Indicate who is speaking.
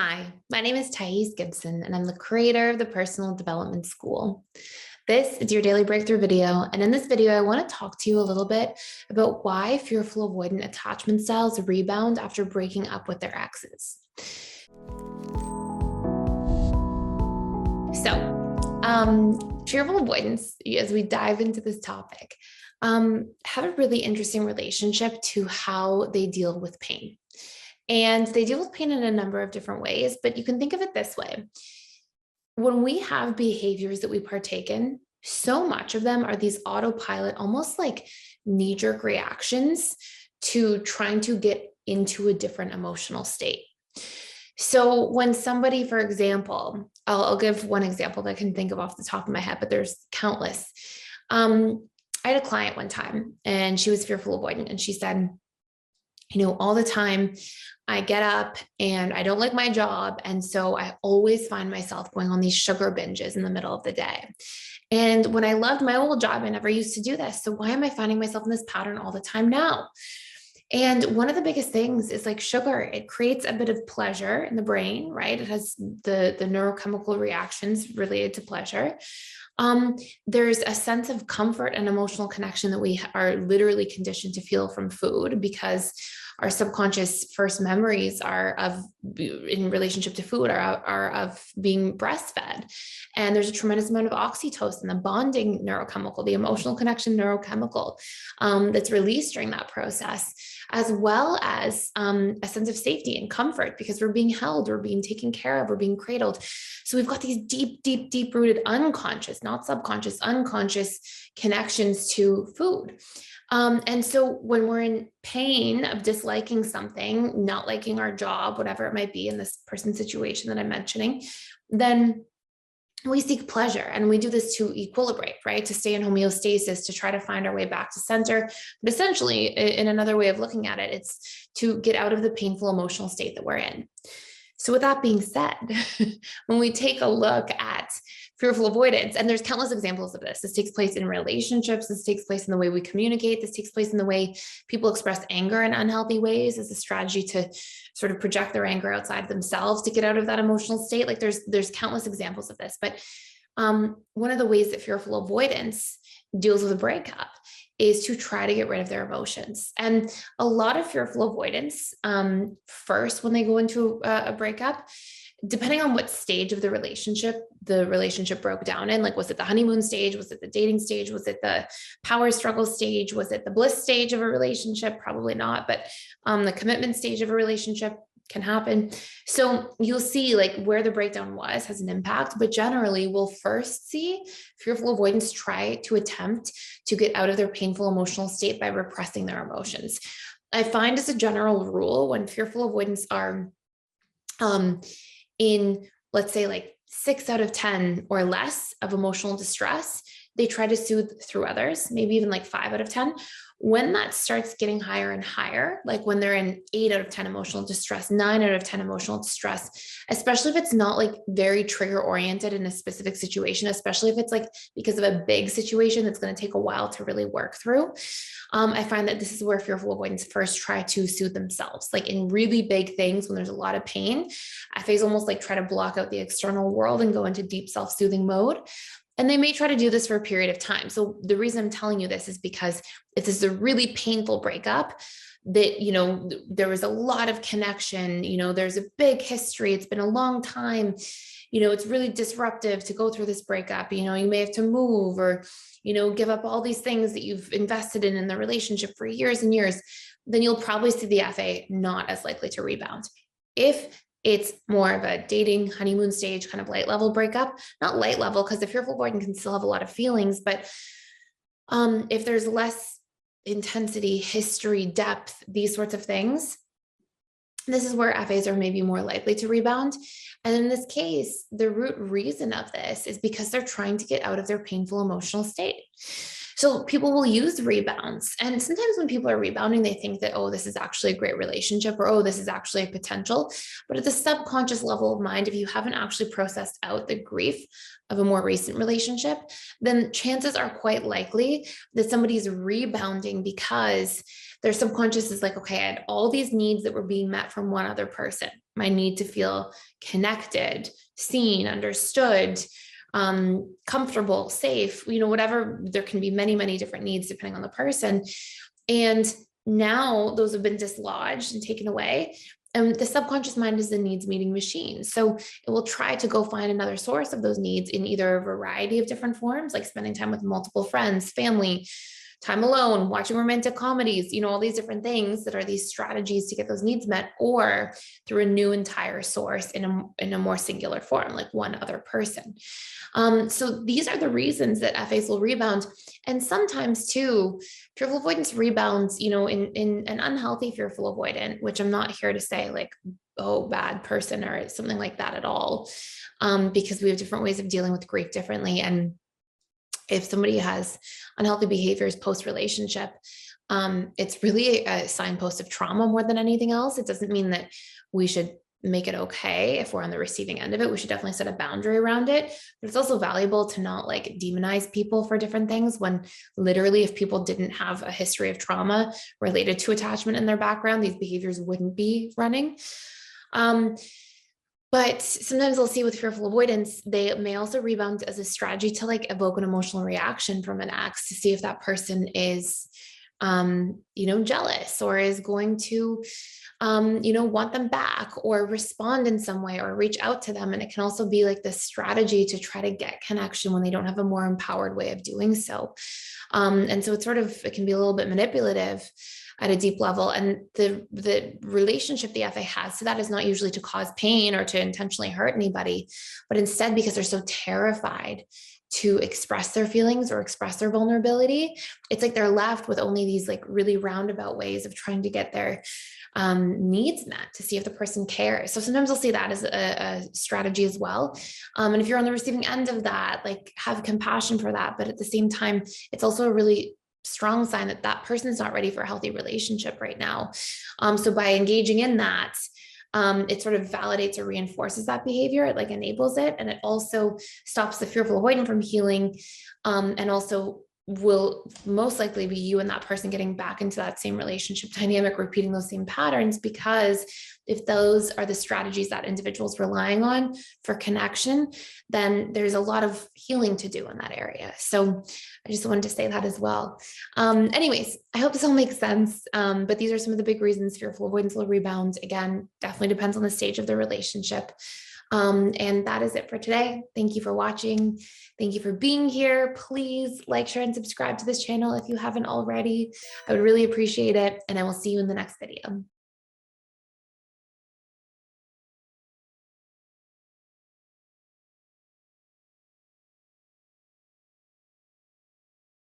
Speaker 1: Hi, my name is Gibson, and I'm the creator of the Personal Development School. This is your daily breakthrough video, and in this video, I want to talk to you a little bit about why fearful avoidant attachment styles rebound after breaking up with their exes. Fearful avoidance, as we dive into this topic, have a really interesting relationship to how they deal with pain. And they deal with pain in a number of different ways, but you can think of it this way. When we have behaviors that we partake in, so much of them are these autopilot, almost like knee-jerk reactions to trying to get into a different emotional state. So when somebody, for example, I'll give one example that I can think of off the top of my head, but there's countless. I had a client one time and she was fearful avoidant, and she said, all the time I get up and I don't like my job. And so I always find myself going on these sugar binges in the middle of the day. And when I loved my old job, I never used to do this. So why am I finding myself in this pattern all the time now? And one of the biggest things is like sugar. It creates a bit of pleasure in the brain, right? It has the neurochemical reactions related to pleasure. There's a sense of comfort and emotional connection that we are literally conditioned to feel from food, because our subconscious first memories in relationship to food are of being breastfed. And there's a tremendous amount of oxytocin, the bonding neurochemical, the emotional connection neurochemical, that's released during that process, as well as a sense of safety and comfort, because we're being held, we're being taken care of, we're being cradled. So we've got these deep rooted unconscious, not subconscious, unconscious connections to food. And so when we're in pain of disliking something, not liking our job, whatever it might be in this person's situation that I'm mentioning, then we seek pleasure, and we do this to equilibrate, right? To stay in homeostasis, to try to find our way back to center. But essentially, in another way of looking at it, it's to get out of the painful emotional state that we're in. So with that being said, when we take a look at fearful avoidance, and there's countless examples of this. This takes place in relationships. This takes place in the way we communicate. This takes place in the way people express anger in unhealthy ways as a strategy to sort of project their anger outside themselves to get out of that emotional state. Like there's countless examples of this. But one of the ways that fearful avoidance deals with a breakup is to try to get rid of their emotions. And a lot of fearful avoidance, first, when they go into a breakup, depending on what stage of the relationship broke down in, like, was it the honeymoon stage? Was it the dating stage? Was it the power struggle stage? Was it the bliss stage of a relationship? Probably not, but the commitment stage of a relationship can happen. So you'll see like where the breakdown has an impact, but generally we'll first see fearful avoidance try to attempt to get out of their painful emotional state by repressing their emotions. I find as a general rule, when fearful avoidance are in, let's say, like 6 out of 10 or less of emotional distress, they try to soothe through others, maybe even like 5 out of 10. When that starts getting higher and higher, like when they're in 8 out of 10 emotional distress, 9 out of 10 emotional distress, especially if it's not like very trigger oriented in a specific situation, especially if it's like because of a big situation that's going to take a while to really work through. I find that this is where fearful avoidance first try to soothe themselves. Like in really big things, when there's a lot of pain, FAs almost like try to block out the external world and go into deep self-soothing mode. And they may try to do this for a period of time. So the reason I'm telling you this is because if this is a really painful breakup, that, there was a lot of connection, there's a big history, it's been a long time, it's really disruptive to go through this breakup, you may have to move or, give up all these things that you've invested in the relationship for years and years, then you'll probably see the FA not as likely to rebound. If it's more of a dating honeymoon stage, kind of light level breakup, not light level, because the fearful avoidant can still have a lot of feelings, but if there's less intensity, history, depth, these sorts of things, this is where FAs are maybe more likely to rebound. And in this case, the root reason of this is because they're trying to get out of their painful emotional state. So people will use rebounds. And sometimes when people are rebounding, they think that, oh, this is actually a great relationship, or, oh, this is actually a potential. But at the subconscious level of mind, if you haven't actually processed out the grief of a more recent relationship, then chances are quite likely that somebody's rebounding because their subconscious is like, okay, I had all these needs that were being met from one other person. my need to feel connected, seen, understood, comfortable, safe, whatever. There can be many, many different needs depending on the person. And now those have been dislodged and taken away. And the subconscious mind is the needs meeting machine. So it will try to go find another source of those needs in either a variety of different forms, like spending time with multiple friends, family, time alone, watching romantic comedies, all these different things that are these strategies to get those needs met, or through a new entire source in a more singular form, like one other person. So these are the reasons that FAs will rebound. And sometimes too, fearful avoidance rebounds, in an unhealthy fearful avoidant, which I'm not here to say like, oh, bad person or something like that at all, because we have different ways of dealing with grief differently. And if somebody has unhealthy behaviors post-relationship, it's really a signpost of trauma more than anything else. It doesn't mean that we should make it okay if we're on the receiving end of it. We should definitely set a boundary around it. But it's also valuable to not like demonize people for different things, when literally if people didn't have a history of trauma related to attachment in their background, these behaviors wouldn't be running. But sometimes I'll see with fearful avoidance, they may also rebound as a strategy to like evoke an emotional reaction from an ex to see if that person is, jealous or is going to, want them back or respond in some way or reach out to them. And it can also be like this strategy to try to get connection when they don't have a more empowered way of doing so. And so it can be a little bit manipulative at a deep level. And the relationship the FA has to that is not usually to cause pain or to intentionally hurt anybody, but instead because they're so terrified to express their feelings or express their vulnerability, it's like they're left with only these like really roundabout ways of trying to get their needs met, to see if the person cares. So sometimes I'll see that as a strategy as well. And if you're on the receiving end of that, like have compassion for that. But at the same time, it's also a really strong sign that that person's not ready for a healthy relationship right now. So by engaging in that, it sort of validates or reinforces that behavior. It like enables it. And it also stops the fearful avoidant from healing. And also will most likely be you and that person getting back into that same relationship dynamic, repeating those same patterns, because if those are the strategies that individual's relying on for connection, then there's a lot of healing to do in that area. So I just wanted to say that as well. Anyways, I hope this all makes sense. But these are some of the big reasons fearful avoidance will rebound. Again, definitely depends on the stage of the relationship. And that is it for today. Thank you for watching. Thank you for being here. Please like, share, and subscribe to this channel if you haven't already. I would really appreciate it. And I will see you in the next video.